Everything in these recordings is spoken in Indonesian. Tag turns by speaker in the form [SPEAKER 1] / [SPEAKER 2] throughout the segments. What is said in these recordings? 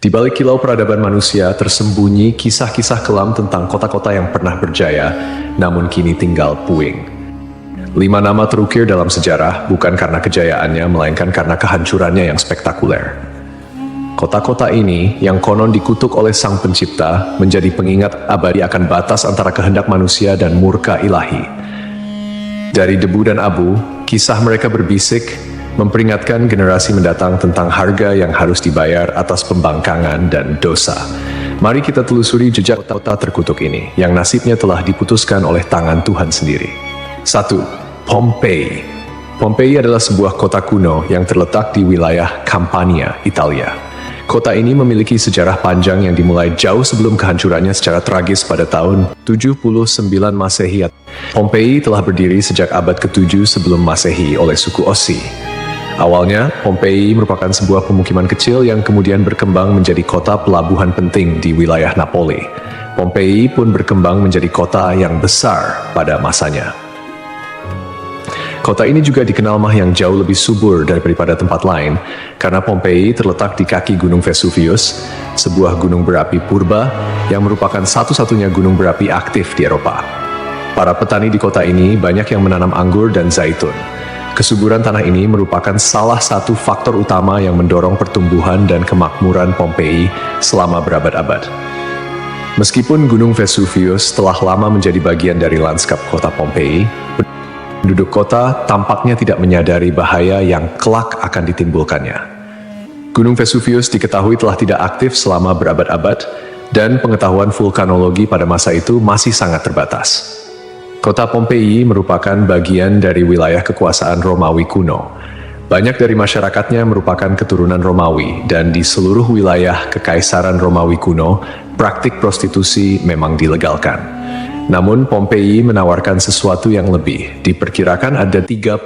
[SPEAKER 1] Di balik kilau peradaban manusia tersembunyi kisah-kisah kelam tentang kota-kota yang pernah berjaya, namun kini tinggal puing. 5 nama terukir dalam sejarah bukan karena kejayaannya, melainkan karena kehancurannya yang spektakuler. Kota-kota ini, yang konon dikutuk oleh Sang Pencipta, menjadi pengingat abadi akan batas antara kehendak manusia dan murka ilahi. Dari debu dan abu, kisah mereka berbisik, memperingatkan generasi mendatang tentang harga yang harus dibayar atas pembangkangan dan dosa. Mari kita telusuri jejak kota terkutuk ini, yang nasibnya telah diputuskan oleh tangan Tuhan sendiri. 1. Pompei. Pompei adalah sebuah kota kuno yang terletak di wilayah Campania, Italia. Kota ini memiliki sejarah panjang yang dimulai jauh sebelum kehancurannya secara tragis pada tahun 79 Masehi. Pompei telah berdiri sejak abad ke-7 sebelum Masehi oleh suku Ossi. Awalnya, Pompei merupakan sebuah pemukiman kecil yang kemudian berkembang menjadi kota pelabuhan penting di wilayah Napoli. Pompei pun berkembang menjadi kota yang besar pada masanya. Kota ini juga dikenal yang jauh lebih subur daripada tempat lain, karena Pompei terletak di kaki Gunung Vesuvius, sebuah gunung berapi purba yang merupakan satu-satunya gunung berapi aktif di Eropa. Para petani di kota ini banyak yang menanam anggur dan zaitun. Kesuburan tanah ini merupakan salah satu faktor utama yang mendorong pertumbuhan dan kemakmuran Pompei selama berabad-abad. Meskipun Gunung Vesuvius telah lama menjadi bagian dari lanskap kota Pompei, penduduk kota tampaknya tidak menyadari bahaya yang kelak akan ditimbulkannya. Gunung Vesuvius diketahui telah tidak aktif selama berabad-abad, dan pengetahuan vulkanologi pada masa itu masih sangat terbatas. Kota Pompei merupakan bagian dari wilayah kekuasaan Romawi kuno. Banyak dari masyarakatnya merupakan keturunan Romawi, dan di seluruh wilayah Kekaisaran Romawi kuno, praktik prostitusi memang dilegalkan. Namun Pompei menawarkan sesuatu yang lebih. Diperkirakan ada 35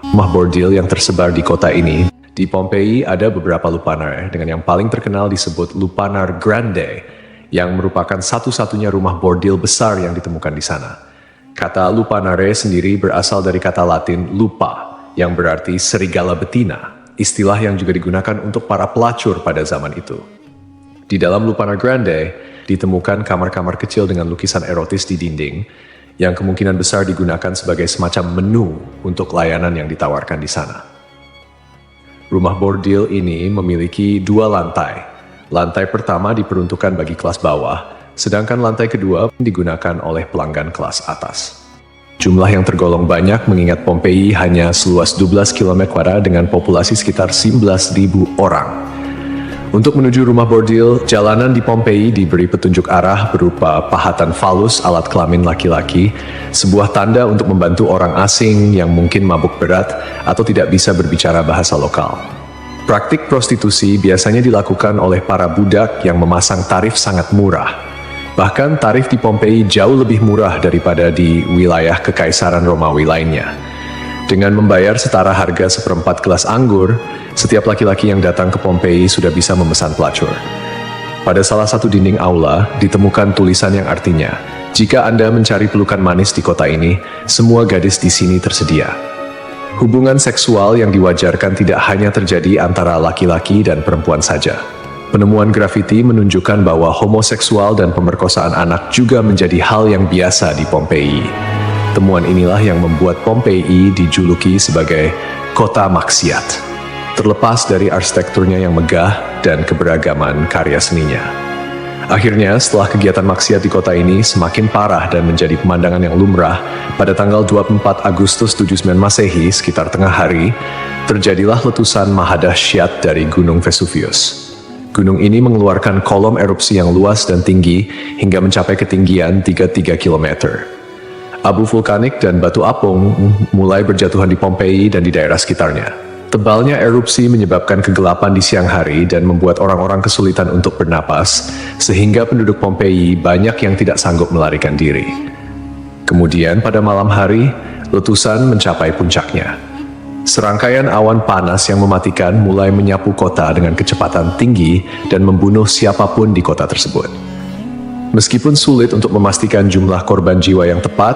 [SPEAKER 1] rumah bordil yang tersebar di kota ini. Di Pompei ada beberapa lupanar, dengan yang paling terkenal disebut Lupanar Grande, yang merupakan satu-satunya rumah bordil besar yang ditemukan di sana. Kata lupanare sendiri berasal dari kata Latin lupa, yang berarti serigala betina, istilah yang juga digunakan untuk para pelacur pada zaman itu. Di dalam Lupanar Grande, ditemukan kamar-kamar kecil dengan lukisan erotis di dinding, yang kemungkinan besar digunakan sebagai semacam menu untuk layanan yang ditawarkan di sana. Rumah bordil ini memiliki 2 lantai. Lantai pertama diperuntukkan bagi kelas bawah, sedangkan lantai kedua digunakan oleh pelanggan kelas atas. Jumlah yang tergolong banyak mengingat Pompei hanya seluas 12 km² dengan populasi sekitar 11.000 orang. Untuk menuju rumah bordil, jalanan di Pompei diberi petunjuk arah berupa pahatan falus alat kelamin laki-laki, sebuah tanda untuk membantu orang asing yang mungkin mabuk berat atau tidak bisa berbicara bahasa lokal. Praktik prostitusi biasanya dilakukan oleh para budak yang memasang tarif sangat murah. Bahkan tarif di Pompei jauh lebih murah daripada di wilayah Kekaisaran Romawi lainnya. Dengan membayar setara harga seperempat gelas anggur, setiap laki-laki yang datang ke Pompei sudah bisa memesan pelacur. Pada salah satu dinding aula, ditemukan tulisan yang artinya, "Jika Anda mencari pelukan manis di kota ini, semua gadis di sini tersedia." Hubungan seksual yang diwajarkan tidak hanya terjadi antara laki-laki dan perempuan saja. Penemuan grafiti menunjukkan bahwa homoseksual dan pemerkosaan anak juga menjadi hal yang biasa di Pompei. Temuan inilah yang membuat Pompei dijuluki sebagai kota maksiat, terlepas dari arsitekturnya yang megah dan keberagaman karya seninya. Akhirnya, setelah kegiatan maksiat di kota ini semakin parah dan menjadi pemandangan yang lumrah, pada tanggal 24 Agustus 79 Masehi, sekitar tengah hari, terjadilah letusan mahadahsyat dari Gunung Vesuvius. Gunung ini mengeluarkan kolom erupsi yang luas dan tinggi hingga mencapai ketinggian 33 km. Abu vulkanik dan batu apung mulai berjatuhan di Pompei dan di daerah sekitarnya. Tebalnya erupsi menyebabkan kegelapan di siang hari dan membuat orang-orang kesulitan untuk bernapas, sehingga penduduk Pompei banyak yang tidak sanggup melarikan diri. Kemudian pada malam hari, letusan mencapai puncaknya. Serangkaian awan panas yang mematikan mulai menyapu kota dengan kecepatan tinggi dan membunuh siapapun di kota tersebut. Meskipun sulit untuk memastikan jumlah korban jiwa yang tepat,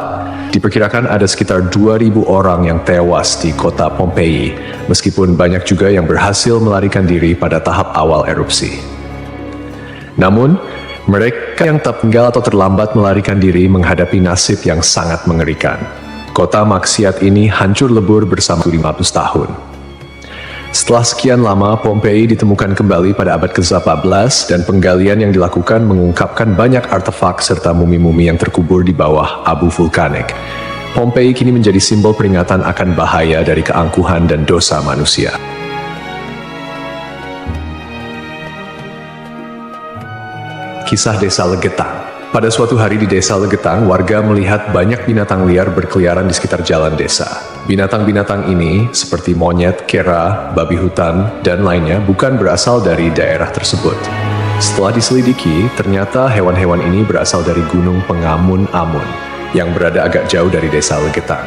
[SPEAKER 1] diperkirakan ada sekitar 2.000 orang yang tewas di kota Pompei, meskipun banyak juga yang berhasil melarikan diri pada tahap awal erupsi. Namun, mereka yang tertinggal atau terlambat melarikan diri menghadapi nasib yang sangat mengerikan. Kota maksiat ini hancur lebur bersama 500 tahun. Setelah sekian lama, Pompei ditemukan kembali pada abad ke-14 dan penggalian yang dilakukan mengungkapkan banyak artefak serta mumi-mumi yang terkubur di bawah abu vulkanik. Pompei kini menjadi simbol peringatan akan bahaya dari keangkuhan dan dosa manusia. Kisah Desa Legetang. Pada suatu hari di Desa Legetang, warga melihat banyak binatang liar berkeliaran di sekitar jalan desa. Binatang-binatang ini, seperti monyet, kera, babi hutan, dan lainnya, bukan berasal dari daerah tersebut. Setelah diselidiki, ternyata hewan-hewan ini berasal dari Gunung Pengamun-Amun, yang berada agak jauh dari Desa Legetang.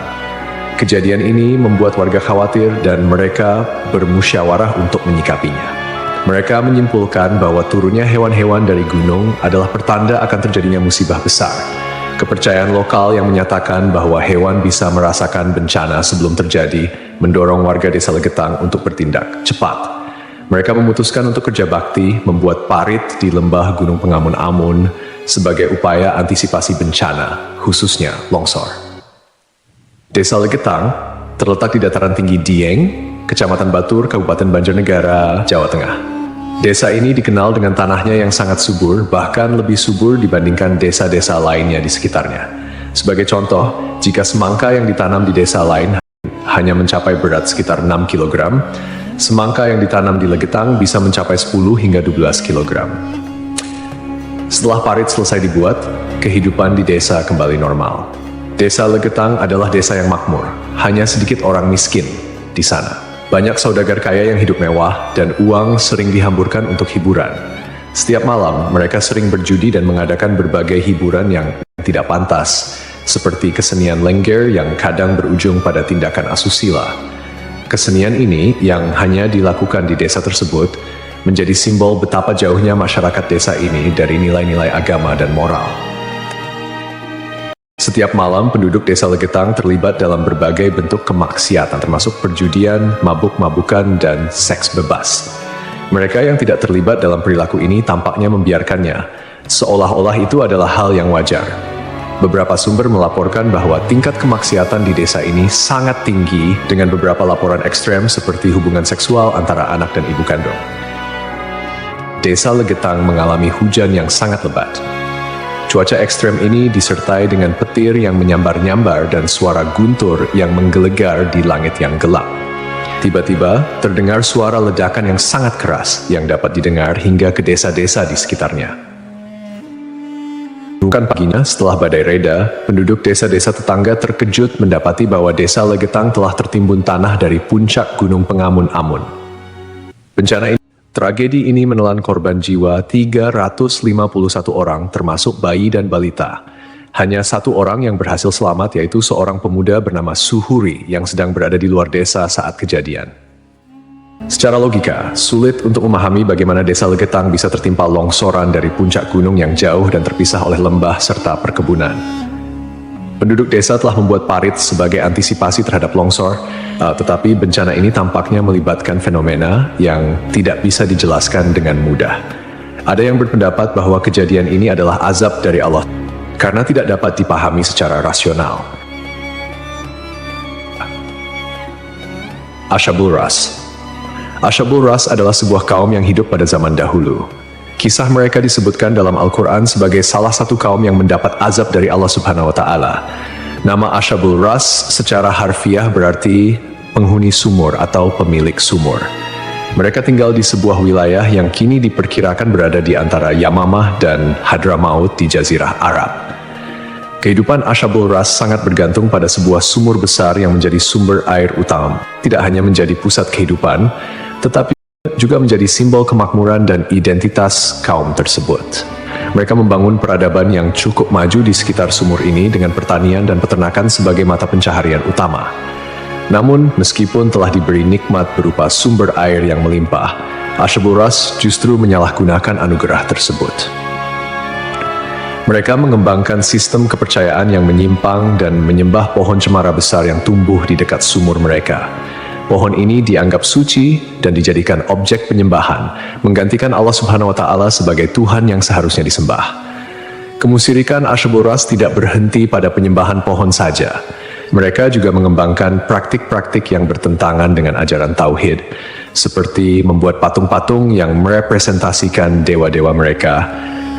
[SPEAKER 1] Kejadian ini membuat warga khawatir dan mereka bermusyawarah untuk menyikapinya. Mereka menyimpulkan bahwa turunnya hewan-hewan dari gunung adalah pertanda akan terjadinya musibah besar. Kepercayaan lokal yang menyatakan bahwa hewan bisa merasakan bencana sebelum terjadi mendorong warga Desa Legetang untuk bertindak cepat. Mereka memutuskan untuk kerja bakti membuat parit di lembah Gunung Pengamun-Amun sebagai upaya antisipasi bencana, khususnya longsor. Desa Legetang terletak di dataran tinggi Dieng, Kecamatan Batur, Kabupaten Banjarnegara, Jawa Tengah. Desa ini dikenal dengan tanahnya yang sangat subur, bahkan lebih subur dibandingkan desa-desa lainnya di sekitarnya. Sebagai contoh, jika semangka yang ditanam di desa lain hanya mencapai berat sekitar 6 kg, semangka yang ditanam di Legetang bisa mencapai 10 hingga 12 kg. Setelah parit selesai dibuat, kehidupan di desa kembali normal. Desa Legetang adalah desa yang makmur, hanya sedikit orang miskin di sana. Banyak saudagar kaya yang hidup mewah dan uang sering dihamburkan untuk hiburan. Setiap malam, mereka sering berjudi dan mengadakan berbagai hiburan yang tidak pantas, seperti kesenian lengger yang kadang berujung pada tindakan asusila. Kesenian ini yang hanya dilakukan di desa tersebut menjadi simbol betapa jauhnya masyarakat desa ini dari nilai-nilai agama dan moral. Setiap malam, penduduk Desa Legetang terlibat dalam berbagai bentuk kemaksiatan, termasuk perjudian, mabuk-mabukan, dan seks bebas. Mereka yang tidak terlibat dalam perilaku ini tampaknya membiarkannya, seolah-olah itu adalah hal yang wajar. Beberapa sumber melaporkan bahwa tingkat kemaksiatan di desa ini sangat tinggi, dengan beberapa laporan ekstrem seperti hubungan seksual antara anak dan ibu kandung. Desa Legetang mengalami hujan yang sangat lebat. Cuaca ekstrem ini disertai dengan petir yang menyambar-nyambar dan suara guntur yang menggelegar di langit yang gelap. Tiba-tiba, terdengar suara ledakan yang sangat keras yang dapat didengar hingga ke desa-desa di sekitarnya. Bukan paginya, setelah badai reda, penduduk desa-desa tetangga terkejut mendapati bahwa Desa Legetang telah tertimbun tanah dari puncak Gunung Pengamun-Amun. Tragedi ini menelan korban jiwa 351 orang, termasuk bayi dan balita. Hanya satu orang yang berhasil selamat, yaitu seorang pemuda bernama Suhuri yang sedang berada di luar desa saat kejadian. Secara logika, sulit untuk memahami bagaimana Desa Legetang bisa tertimpa longsoran dari puncak gunung yang jauh dan terpisah oleh lembah serta perkebunan. Penduduk desa telah membuat parit sebagai antisipasi terhadap longsor, tetapi bencana ini tampaknya melibatkan fenomena yang tidak bisa dijelaskan dengan mudah. Ada yang berpendapat bahwa kejadian ini adalah azab dari Allah, karena tidak dapat dipahami secara rasional. Ashabul Ras. Ashabul Ras adalah sebuah kaum yang hidup pada zaman dahulu. Kisah mereka disebutkan dalam Al-Quran sebagai salah satu kaum yang mendapat azab dari Allah Subhanahu wa Ta'ala. Nama Ashabul Ras secara harfiah berarti penghuni sumur atau pemilik sumur. Mereka tinggal di sebuah wilayah yang kini diperkirakan berada di antara Yamamah dan Hadramaut di Jazirah Arab. Kehidupan Ashabul Ras sangat bergantung pada sebuah sumur besar yang menjadi sumber air utama. Tidak hanya menjadi pusat kehidupan, tetapi juga menjadi simbol kemakmuran dan identitas kaum tersebut. Mereka membangun peradaban yang cukup maju di sekitar sumur ini dengan pertanian dan peternakan sebagai mata pencaharian utama. Namun, meskipun telah diberi nikmat berupa sumber air yang melimpah, Ashabul Ras justru menyalahgunakan anugerah tersebut. Mereka mengembangkan sistem kepercayaan yang menyimpang dan menyembah pohon cemara besar yang tumbuh di dekat sumur mereka. Pohon ini dianggap suci dan dijadikan objek penyembahan, menggantikan Allah Subhanahu wa Ta'ala sebagai Tuhan yang seharusnya disembah. Kemusyrikan Asyabul Ras tidak berhenti pada penyembahan pohon saja. Mereka juga mengembangkan praktik-praktik yang bertentangan dengan ajaran Tauhid, seperti membuat patung-patung yang merepresentasikan dewa-dewa mereka,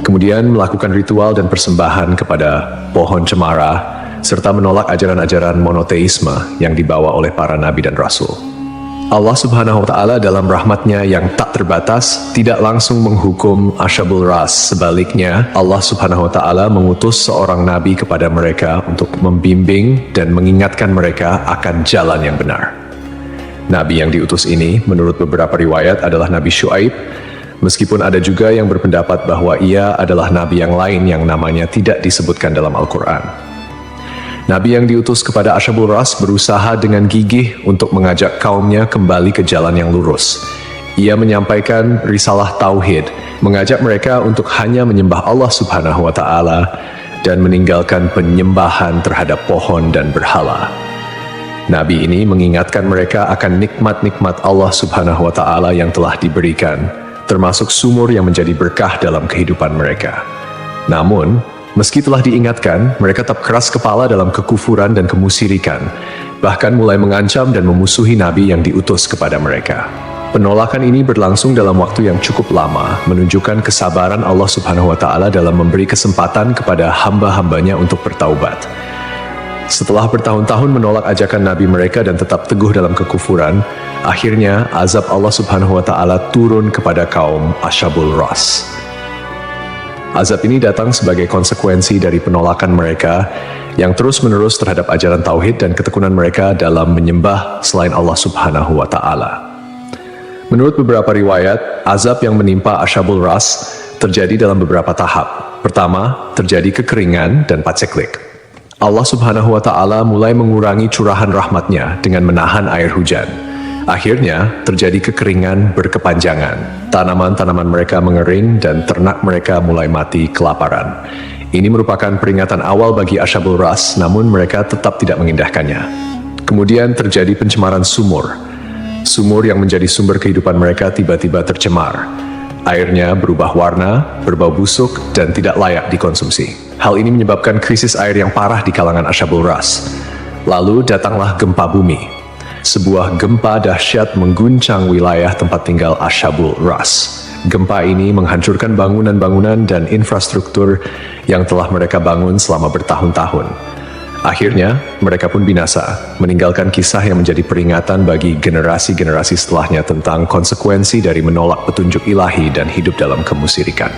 [SPEAKER 1] kemudian melakukan ritual dan persembahan kepada pohon cemara, serta menolak ajaran-ajaran monoteisme yang dibawa oleh para nabi dan rasul. Allah Subhanahu wa Ta'ala dalam rahmatnya yang tak terbatas tidak langsung menghukum Asyabul Ras. Sebaliknya, Allah Subhanahu wa Ta'ala mengutus seorang nabi kepada mereka untuk membimbing dan mengingatkan mereka akan jalan yang benar. Nabi yang diutus ini, menurut beberapa riwayat, adalah Nabi Syuaib, meskipun ada juga yang berpendapat bahwa ia adalah nabi yang lain yang namanya tidak disebutkan dalam Al-Quran. Nabi yang diutus kepada Asyabul Ras berusaha dengan gigih untuk mengajak kaumnya kembali ke jalan yang lurus. Ia menyampaikan risalah Tauhid, mengajak mereka untuk hanya menyembah Allah Subhanahu wa Ta'ala dan meninggalkan penyembahan terhadap pohon dan berhala. Nabi ini mengingatkan mereka akan nikmat-nikmat Allah Subhanahu wa Ta'ala yang telah diberikan, termasuk sumur yang menjadi berkah dalam kehidupan mereka. Namun, meski telah diingatkan, mereka tetap keras kepala dalam kekufuran dan kemusyrikan, bahkan mulai mengancam dan memusuhi Nabi yang diutus kepada mereka. Penolakan ini berlangsung dalam waktu yang cukup lama, menunjukkan kesabaran Allah Subhanahu wa Ta'ala dalam memberi kesempatan kepada hamba-hambanya untuk bertaubat. Setelah bertahun-tahun menolak ajakan Nabi mereka dan tetap teguh dalam kekufuran, akhirnya azab Allah Subhanahu wa Ta'ala turun kepada kaum Asyabul Ras. Azab ini datang sebagai konsekuensi dari penolakan mereka yang terus-menerus terhadap ajaran Tauhid dan ketekunan mereka dalam menyembah selain Allah Subhanahu wa Ta'ala. Menurut beberapa riwayat, azab yang menimpa Asyabul Ras terjadi dalam beberapa tahap. Pertama, terjadi kekeringan dan paceklik. Allah Subhanahu wa Ta'ala mulai mengurangi curahan rahmatnya dengan menahan air hujan. Akhirnya, terjadi kekeringan berkepanjangan. Tanaman-tanaman mereka mengering dan ternak mereka mulai mati kelaparan. Ini merupakan peringatan awal bagi Asyabul Ras, namun mereka tetap tidak mengindahkannya. Kemudian terjadi pencemaran sumur. Sumur yang menjadi sumber kehidupan mereka tiba-tiba tercemar. Airnya berubah warna, berbau busuk, dan tidak layak dikonsumsi. Hal ini menyebabkan krisis air yang parah di kalangan Asyabul Ras. Lalu datanglah gempa bumi. Sebuah gempa dahsyat mengguncang wilayah tempat tinggal Asyabul Ras. Gempa ini menghancurkan bangunan-bangunan dan infrastruktur yang telah mereka bangun selama bertahun-tahun. Akhirnya, mereka pun binasa, meninggalkan kisah yang menjadi peringatan bagi generasi-generasi setelahnya tentang konsekuensi dari menolak petunjuk ilahi dan hidup dalam kemusyrikan.